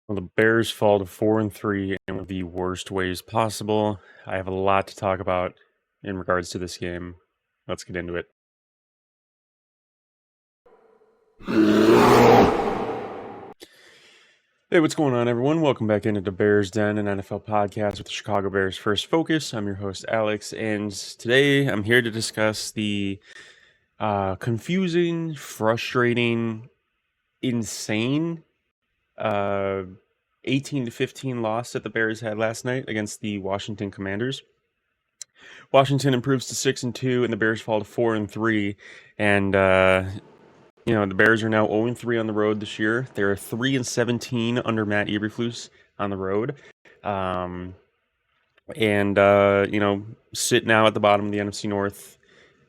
Well, the Bears fall to 4-3 in one of the worst ways possible. I have a lot to talk about in regards to this game. Let's get into it. Hey, what's going on, everyone? Welcome back into the Bears Den, an NFL podcast with the Chicago Bears First Focus. I'm your host, Alex, and today I'm here to discuss the confusing, frustrating, insane 18-15 loss that the Bears had last night against the Washington Commanders. Washington improves to 6-2, and the Bears fall to 4-3. And the Bears are now 0-3 on the road this year. They're 3-17 under Matt Eberflus on the road, sit now at the bottom of the NFC North,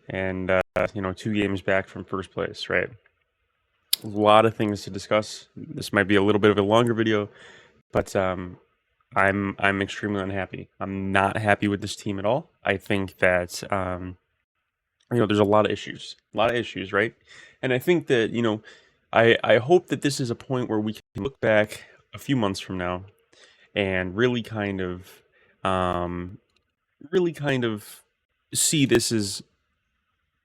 and 2 games back from first place. Right, a lot of things to discuss. This might be a little bit of a longer video, but I'm extremely unhappy. I'm not happy with this team at all. I think that there's a lot of issues, right? And I think that I hope that this is a point where we can look back a few months from now and really kind of see this as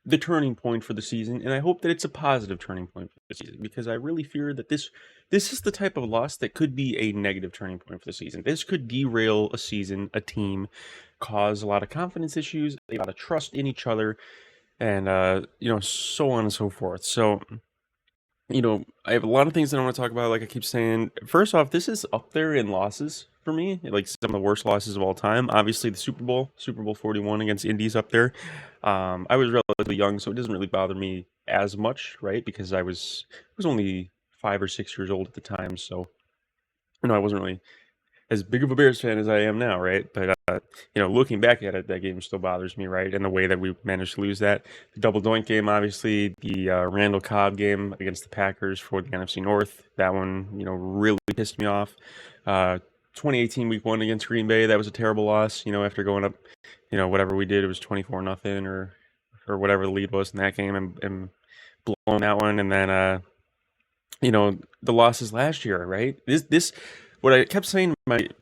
the turning point for the season, and I hope that it's a positive turning point for the season, because I really fear that this is the type of loss that could be a negative turning point for the season. This could derail a season, a team, cause a lot of confidence issues, a lot of trust in each other, and so on and so forth. So I have a lot of things that I want to talk about. Like I keep saying, first off, this is up there in losses for me, like some of the worst losses of all time. Obviously, the Super Bowl 41 against Indy's up there. I was relatively young, so it doesn't really bother me as much, right? Because I was only 5 or 6 years old at the time, so I wasn't really as big of a Bears fan as I am now, right? But looking back at it, that game still bothers me, right? And the way that we managed to lose that, the double doink game, obviously, the Randall Cobb game against the Packers for the NFC North, that one, really pissed me off. 2018 Week 1 against Green Bay, that was a terrible loss. After going up, whatever we did, it was 24-0 or whatever the lead was in that game, and blowing that one, and then the losses last year, right? This what I kept saying to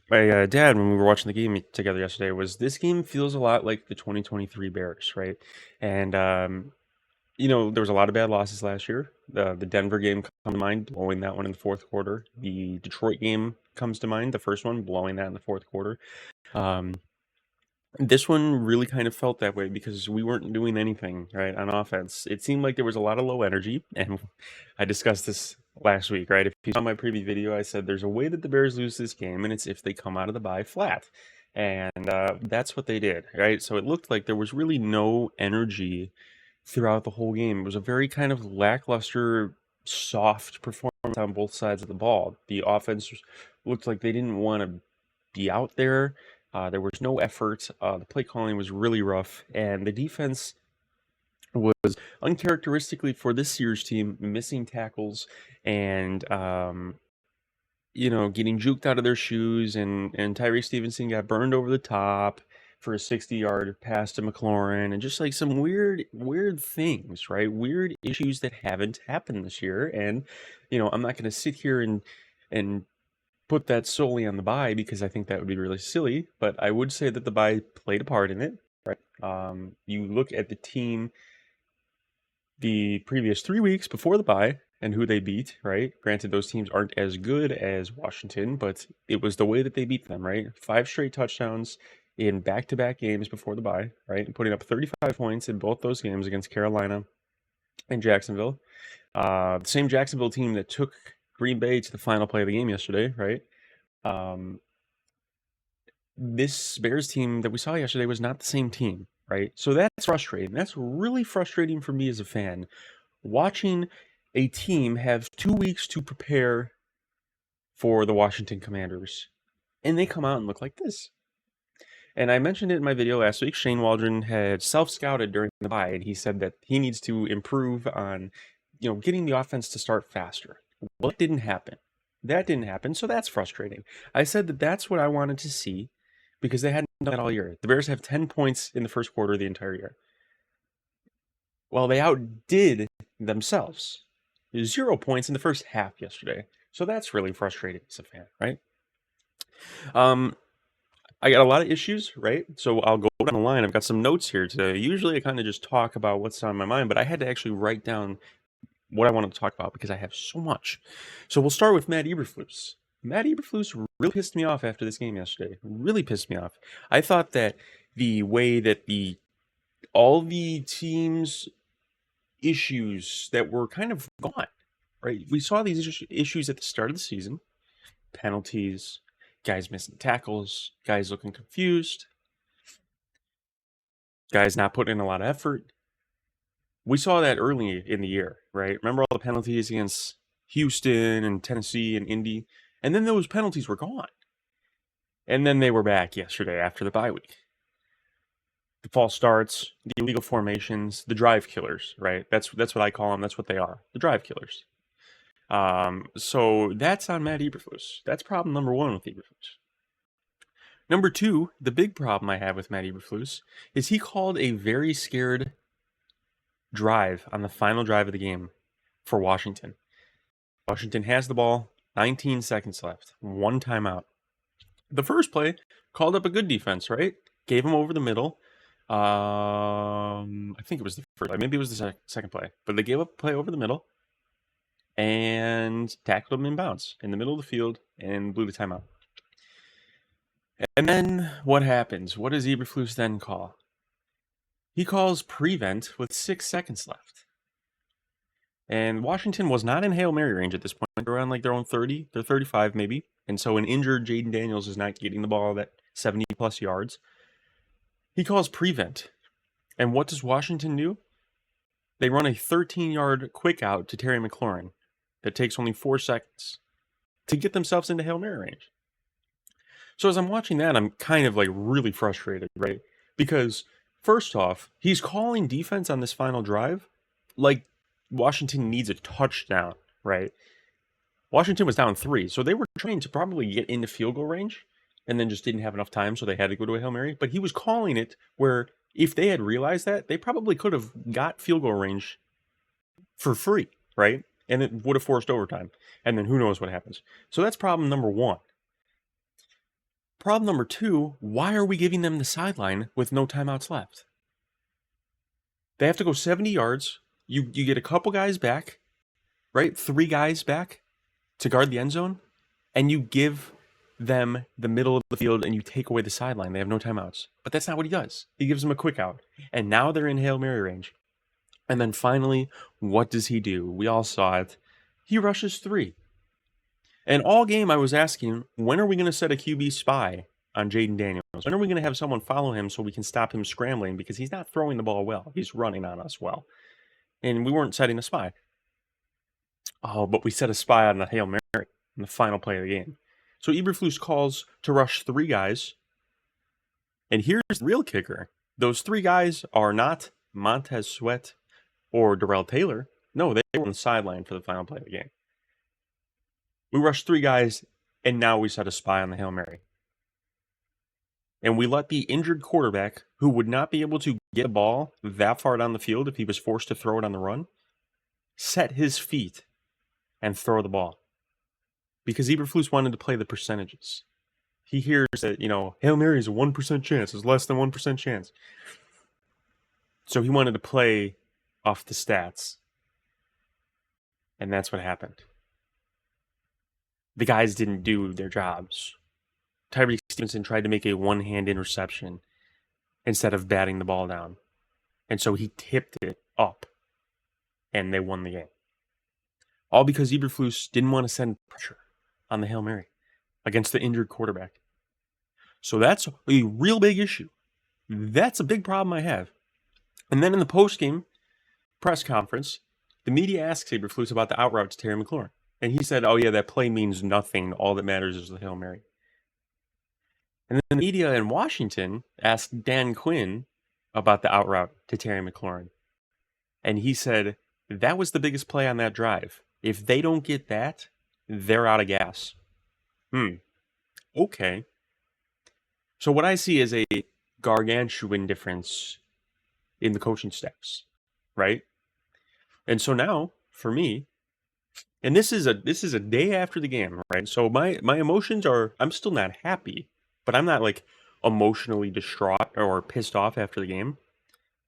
my dad when we were watching the game together yesterday was, this game feels a lot like the 2023 Bears, right? And there was a lot of bad losses last year. The Denver game comes to mind, blowing that one in the fourth quarter. The Detroit game comes to mind, the first one, blowing that in the fourth quarter. This one really kind of felt that way because we weren't doing anything, right, on offense. It seemed like there was a lot of low energy, and I discussed this last week, right? If you saw my previous video, I said there's a way that the Bears lose this game, and it's if they come out of the bye flat. And that's what they did, right? So it looked like there was really no energy throughout the whole game. It was a very kind of lackluster, soft performance on both sides of the ball. The offense looked like they didn't want to be out there. There was no effort. The play calling was really rough, and the defense was uncharacteristically for this year's team, missing tackles and getting juked out of their shoes, and Tyree Stevenson got burned over the top for a 60-yard pass to McLaurin, and just like some weird things, right? Weird issues that haven't happened this year. And I'm not going to sit here and put that solely on the bye, because I think that would be really silly, but I would say that the bye played a part in it, right? You look at the team the previous 3 weeks before the bye and who they beat, right? Granted, those teams aren't as good as Washington, but it was the way that they beat them, right? 5 straight touchdowns in back-to-back games before the bye, right? And putting up 35 points in both those games against Carolina and Jacksonville. The same Jacksonville team that took Green Bay to the final play of the game yesterday, right? This Bears team that we saw yesterday was not the same team, right? So that's frustrating. That's really frustrating for me as a fan, watching a team have 2 weeks to prepare for the Washington Commanders, and they come out and look like this. And I mentioned it in my video last week. Shane Waldron had self-scouted during the bye, and he said that he needs to improve on, getting the offense to start faster. Well, it didn't happen. That didn't happen, so that's frustrating. I said that that's what I wanted to see, because they hadn't done that all year. The Bears have 10 points in the first quarter of the entire year. Well, they outdid themselves. 0 points in the first half yesterday. So that's really frustrating as a fan, right? I got a lot of issues, right? So I'll go down the line. I've got some notes here today. Usually I kind of just talk about what's on my mind, but I had to actually write down what I wanted to talk about because I have so much. So we'll start with Matt Eberflus. Matt Eberflus really pissed me off after this game yesterday. Really pissed me off. I thought that the way that all the teams' issues that were kind of gone, right? We saw these issues at the start of the season. Penalties, guys missing tackles, guys looking confused, guys not putting in a lot of effort. We saw that early in the year, right? Remember all the penalties against Houston and Tennessee and Indy? And then those penalties were gone. And then they were back yesterday after the bye week. The false starts, the illegal formations, the drive killers, right? That's what I call them. That's what they are. The drive killers. So that's on Matt Eberflus. That's problem number one with Eberflus. Number two, the big problem I have with Matt Eberflus is he called a very scared drive on the final drive of the game for Washington. Washington has the ball, 19 seconds left, one timeout. The first play called up a good defense, right? Gave him over the middle. I think it was the first play. Maybe it was the second play. But they gave up a play over the middle and tackled him in bounds in the middle of the field and blew the timeout. And then what happens? What does Eberflus then call? He calls prevent with 6 seconds left. And Washington was not in Hail Mary range at this point. They're around like their own 30, they're 35 maybe. And so an injured Jaden Daniels is not getting the ball at 70 plus yards. He calls prevent. And what does Washington do? They run a 13-yard quick out to Terry McLaurin that takes only 4 seconds to get themselves into Hail Mary range. So as I'm watching that, I'm kind of like really frustrated, right? Because first off, he's calling defense on this final drive like Washington needs a touchdown, right? Washington was down 3, so they were trying to probably get into field goal range and then just didn't have enough time, so they had to go to a Hail Mary. But he was calling it where if they had realized that, they probably could have got field goal range for free, right? And it would have forced overtime. And then who knows what happens. So that's problem number one. Problem number two, why are we giving them the sideline with no timeouts left? They have to go 70 yards. You get a couple guys back, right? 3 guys back to guard the end zone. And you give them the middle of the field and you take away the sideline. They have no timeouts. But that's not what he does. He gives them a quick out. And now they're in Hail Mary range. And then finally, what does he do? We all saw it. He rushes 3. And all game I was asking, when are we going to set a QB spy on Jaden Daniels? When are we going to have someone follow him so we can stop him scrambling? Because he's not throwing the ball well. He's running on us well. And we weren't setting a spy. Oh, but we set a spy on the Hail Mary in the final play of the game. So Eberflus calls to rush 3 guys. And here's the real kicker. Those 3 guys are not Montez Sweat or Darrell Taylor. No, they were on the sideline for the final play of the game. We rushed 3 guys, and now we set a spy on the Hail Mary. And we let the injured quarterback, who would not be able to get the ball that far down the field if he was forced to throw it on the run, set his feet and throw the ball. Because Eberflus wanted to play the percentages. He hears that, Hail Mary is a 1% chance. It's less than 1% chance. So he wanted to play off the stats. And that's what happened. The guys didn't do their jobs. Tyreek Stevenson tried to make a one-hand interception instead of batting the ball down. And so he tipped it up, and they won the game. All because Eberflus didn't want to send pressure on the Hail Mary against the injured quarterback. So that's a real big issue. That's a big problem I have. And then in the post-game press conference, the media asks Eberflus about the out route to Terry McLaurin. And he said, oh yeah, that play means nothing. All that matters is the Hail Mary. And then the media in Washington asked Dan Quinn about the out route to Terry McLaurin. And he said, that was the biggest play on that drive. If they don't get that, they're out of gas. Okay. So what I see is a gargantuan difference in the coaching staffs, right? And so now, for me, And this is a day after the game, right? So my emotions are, I'm still not happy, but I'm not like emotionally distraught or pissed off after the game.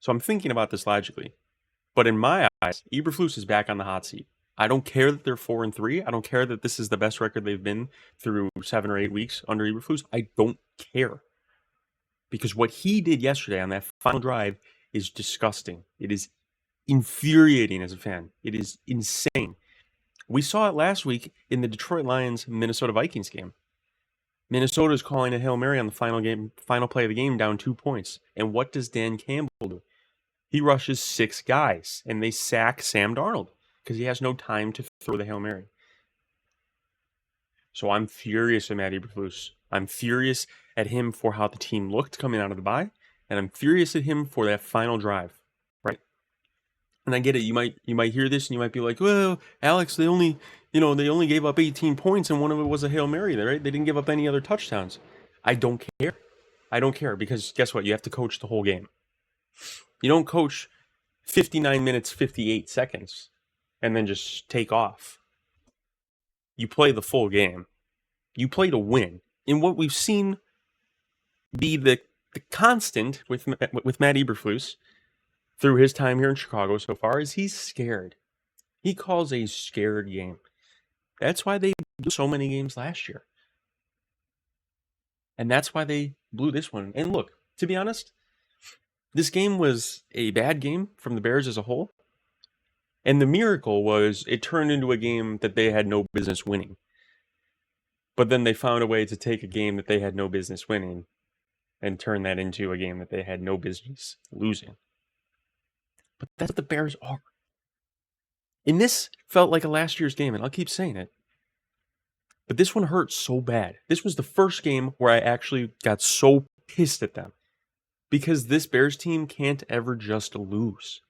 So I'm thinking about this logically. But in my eyes, Eberflus is back on the hot seat. I don't care that they're 4-3. I don't care that this is the best record they've been through 7 or 8 weeks under Eberflus. I don't care, because what he did yesterday on that final drive is disgusting. It is infuriating as a fan. It is insane. We saw it last week in the Detroit Lions Minnesota Vikings game. Minnesota is calling a Hail Mary on the final play of the game, down 2 points. And what does Dan Campbell do? He rushes 6 guys, and they sack Sam Darnold because he has no time to throw the Hail Mary. So I'm furious at Matt Eberflus. I'm furious at him for how the team looked coming out of the bye, and I'm furious at him for that final drive, right? And I get it. You might hear this and you might be like, "Well, Alex, they only gave up 18 points and one of it was a Hail Mary, right? They didn't give up any other touchdowns." I don't care. I don't care, because guess what? You have to coach the whole game. You don't coach 59 minutes, 58 seconds and then just take off. You play the full game. You play to win. And what we've seen be the constant with Matt Eberflus through his time here in Chicago so far is he's scared. He calls a scared game. That's why they blew so many games last year. And that's why they blew this one. And look, to be honest, this game was a bad game from the Bears as a whole. And the miracle was it turned into a game that they had no business winning. But then they found a way to take a game that they had no business winning and turn that into a game that they had no business losing. But that's what the Bears are. And this felt like a last year's game, and I'll keep saying it. But this one hurt so bad. This was the first game where I actually got so pissed at them. Because this Bears team can't ever just lose.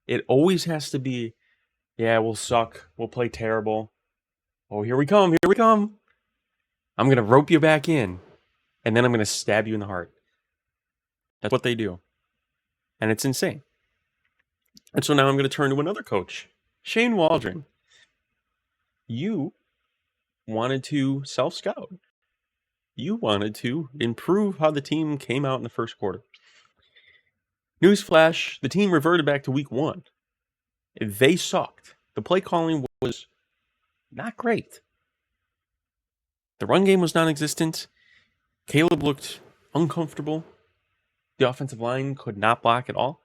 It always has to be, yeah, we'll suck. We'll play terrible. Oh, here we come. Here we come. I'm going to rope you back in. And then I'm going to stab you in the heart. That's what they do. And it's insane. And so now I'm going to turn to another coach. Shane Waldron. You wanted to self-scout. You wanted to improve how the team came out in the first quarter. Newsflash, the team reverted back to week 1. They sucked. The play calling was not great. The run game was non-existent. Caleb looked uncomfortable. The offensive line could not block at all.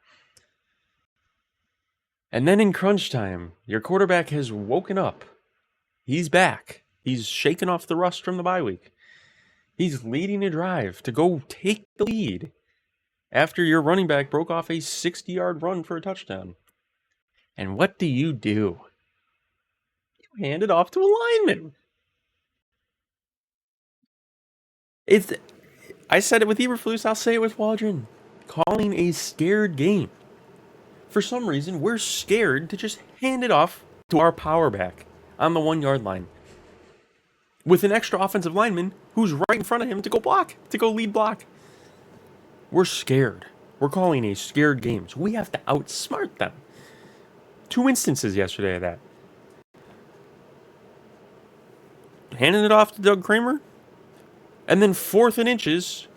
And then in crunch time, your quarterback has woken up. He's back. He's shaken off the rust from the bye week. He's leading a drive to go take the lead after your running back broke off a 60-yard run for a touchdown. And what do? You hand it off to a lineman. I said it with Eberflus, I'll say it with Waldron. Calling a scared game. For some reason, we're scared to just hand it off to our power back on the 1-yard line, with an extra offensive lineman who's right in front of him to go lead block. We're scared. We're calling a scared game, so we have to outsmart them. 2 instances yesterday of that. Handing it off to Doug Kramer, and then 4th and inches,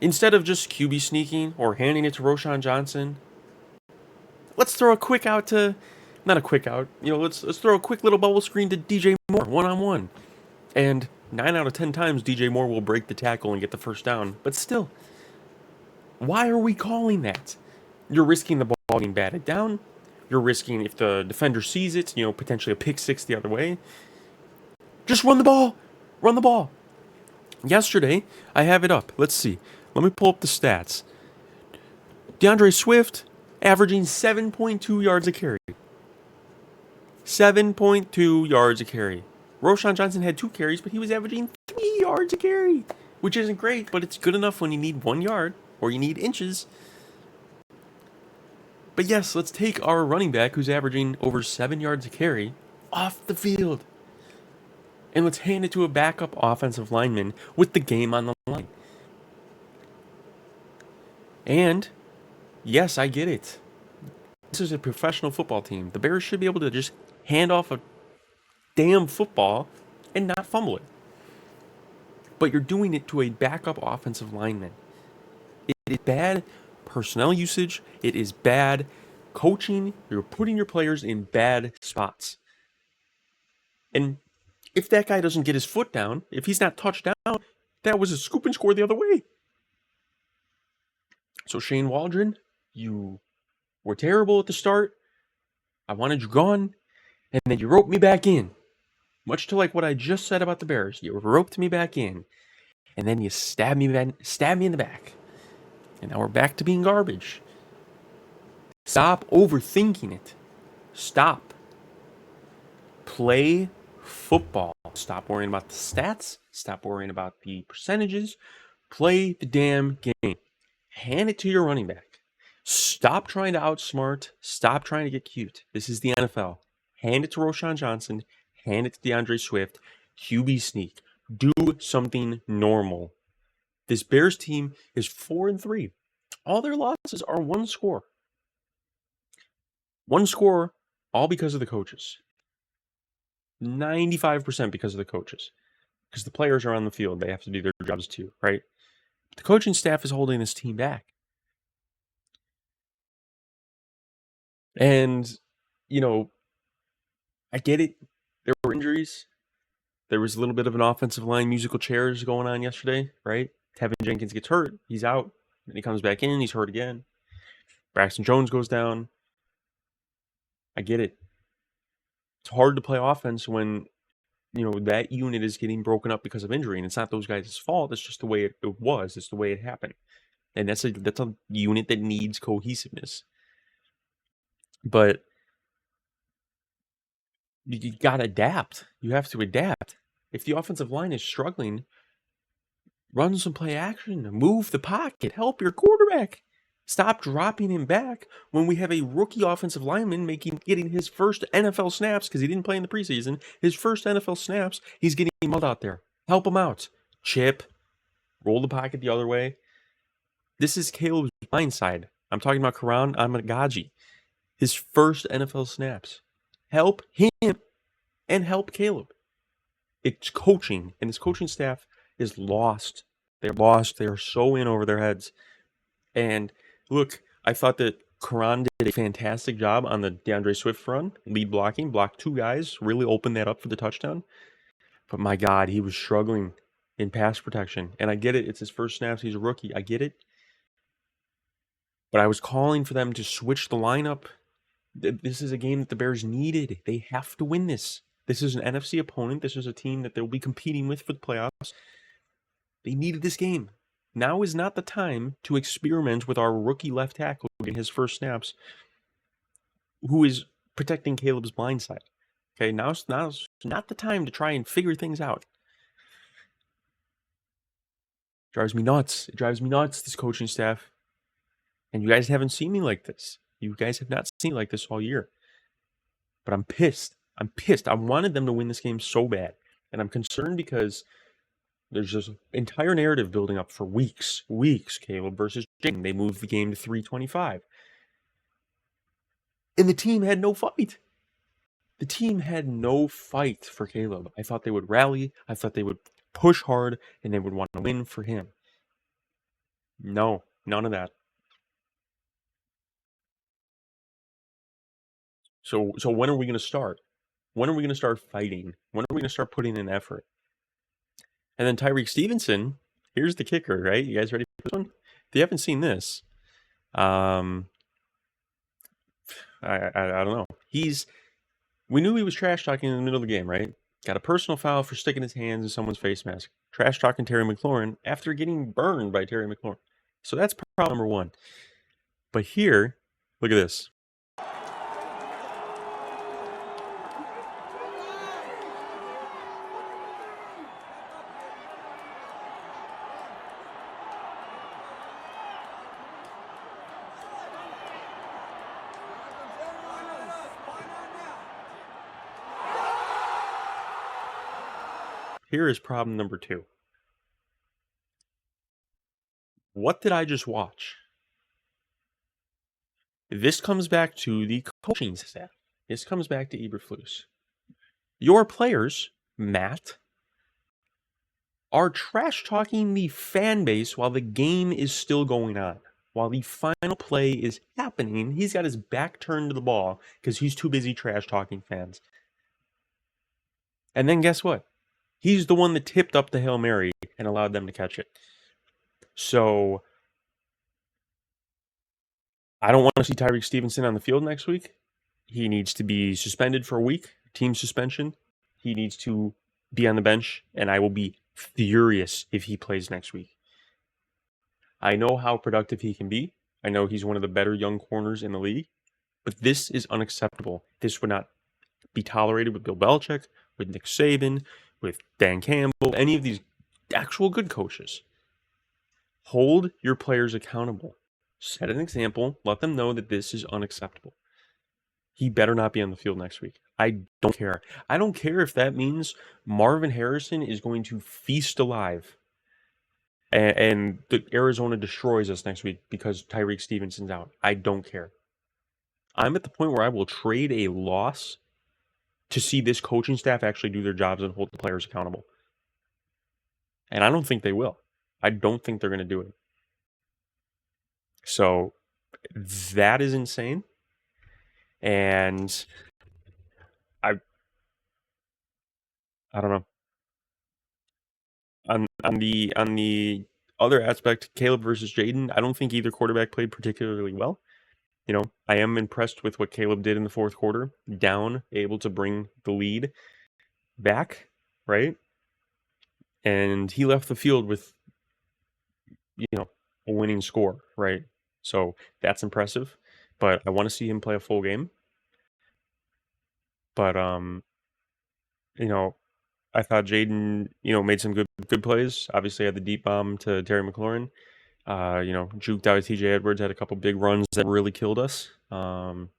instead of just QB sneaking or handing it to Roschon Johnson, let's throw a quick out to, not a quick out, let's throw a quick little bubble screen to DJ Moore, one-on-one. And 9 out of 10 times, DJ Moore will break the tackle and get the first down. But still, why are we calling that? You're risking the ball being batted down. You're risking, if the defender sees it, potentially a pick six the other way. Just run the ball. Run the ball. Yesterday, I have it up. Let's see. Let me pull up the stats. DeAndre Swift averaging 7.2 yards a carry. 7.2 yards a carry. Roschon Johnson had 2 carries, but he was averaging 3 yards a carry, which isn't great, but it's good enough when you need 1 yard or you need inches. But yes, let's take our running back who's averaging over 7 yards a carry off the field. And let's hand it to a backup offensive lineman with the game on the line. And, yes, I get it. This is a professional football team. The Bears should be able to just hand off a damn football and not fumble it. But you're doing it to a backup offensive lineman. It is bad personnel usage. It is bad coaching. You're putting your players in bad spots. And if that guy doesn't get his foot down, if he's not touched down, that was a scoop and score the other way. So Shane Waldron, you were terrible at the start. I wanted you gone. And then you roped me back in. Much to like what I just said about the Bears. You roped me back in. And then you stabbed me in the back. And now we're back to being garbage. Stop overthinking it. Stop. Play football. Stop worrying about the stats. Stop worrying about the percentages. Play the damn game. Hand it to your running back. Stop trying to outsmart. Stop trying to get cute. This is the NFL. Hand it to Roschon Johnson. Hand it to DeAndre Swift. QB sneak. Do something normal. This Bears team is 4-3. All their losses are one score. One score, all because of the coaches. 95% because of the coaches. Because the players are on the field. They have to do their jobs too, right? The coaching staff is holding this team back. And, you know, I get it. There were injuries. There was a little bit of an offensive line musical chairs going on yesterday, right? Tevin Jenkins gets hurt. He's out. Then he comes back in. He's hurt again. Braxton Jones goes down. I get it. It's hard to play offense when, you know, that unit is getting broken up because of injury. And it's not those guys' fault. It's just the way it was. It's the way it happened. And that's a unit that needs cohesiveness. But you got to adapt. You have to adapt. If the offensive line is struggling, run some play action, move the pocket, help your quarterback. Stop dropping him back when we have a rookie offensive lineman getting his first NFL snaps because he didn't play in the preseason. His first NFL snaps, he's getting mulled out there. Help him out. Chip, roll the pocket the other way. This is Caleb's blind side. I'm talking about Karan Amagaji. His first NFL snaps. Help him and help Caleb. It's coaching, and this coaching staff is lost. They're lost. They are so in over their heads. And look, I thought that Karan did a fantastic job on the DeAndre Swift run, lead blocking, blocked two guys, really opened that up for the touchdown. But my God, he was struggling in pass protection. And I get it. It's his first snaps. He's a rookie. I get it. But I was calling for them to switch the lineup. This is a game that the Bears needed. They have to win this. This is an NFC opponent. This is a team that they'll be competing with for the playoffs. They needed this game. Now is not the time to experiment with our rookie left tackle in his first snaps, who is protecting Caleb's blind side. Okay, now's not the time to try and figure things out. It drives me nuts. It drives me nuts, this coaching staff. And you guys haven't seen me like this. You guys have not seen me like this all year. But I'm pissed. I'm pissed. I wanted them to win this game so bad. And I'm concerned because there's this entire narrative building up for weeks. Caleb versus Jane. They moved the game to 325. And the team had no fight. The team had no fight for Caleb. I thought they would rally. I thought they would push hard and they would want to win for him. No, none of that. So when are we going to start? When are we going to start fighting? When are we going to start putting in effort? And then Tyreek Stevenson, here's the kicker, right? You guys ready for this one? If you haven't seen this, I don't know. We knew he was trash talking in the middle of the game, right? Got a personal foul for sticking his hands in someone's face mask. Trash talking Terry McLaurin after getting burned by Terry McLaurin. So that's problem number one. But here, look at this. Here is problem number two. What did I just watch? This comes back to the coaching staff. This comes back to Eberflus. Your players, Matt, are trash talking the fan base while the game is still going on. While the final play is happening, he's got his back turned to the ball because he's too busy trash talking fans. And then guess what? He's the one that tipped up the Hail Mary and allowed them to catch it. So I don't want to see Tyreek Stevenson on the field next week. He needs to be suspended for a week, team suspension. He needs to be on the bench, and I will be furious if he plays next week. I know how productive he can be. I know he's one of the better young corners in the league, but this is unacceptable. This would not be tolerated with Bill Belichick, with Nick Saban, with Dan Campbell, any of these actual good coaches. Hold your players accountable. Set an example. Let them know that this is unacceptable. He better not be on the field next week. I don't care. I don't care if that means Marvin Harrison is going to feast alive and the Arizona destroys us next week because Tyreek Stevenson's out. I don't care. I'm at the point where I will trade a loss to see this coaching staff actually do their jobs and hold the players accountable. And I don't think they will. I don't think they're going to do it. So that is insane. And I don't know. On the other aspect, Caleb versus Jaden, I don't think either quarterback played particularly well. You know, I am impressed with what Caleb did in the fourth quarter, down, able to bring the lead back, right? And he left the field with, a winning score, right? So that's impressive. But I want to see him play a full game. But I thought Jaden, made some good plays. Obviously had the deep bomb to Terry McLaurin. Juked out TJ Edwards, had a couple big runs that really killed us. But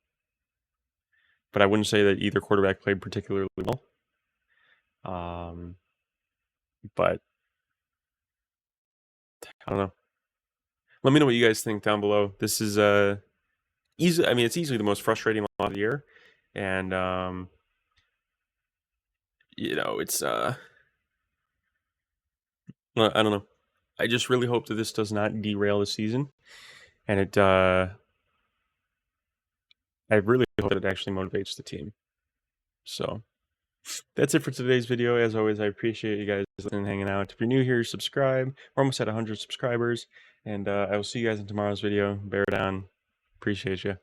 I wouldn't say that either quarterback played particularly well. But I don't know. Let me know what you guys think down below. This is easy. I mean, it's easily the most frustrating loss of the year, and it's well, I don't know. I just really hope that this does not derail the season, and I really hope that it actually motivates the team. So that's it for today's video. As always, I appreciate you guys listening and hanging out. If you're new here, subscribe. We're almost at 100 subscribers, and I will see you guys in tomorrow's video. Bear down. Appreciate you.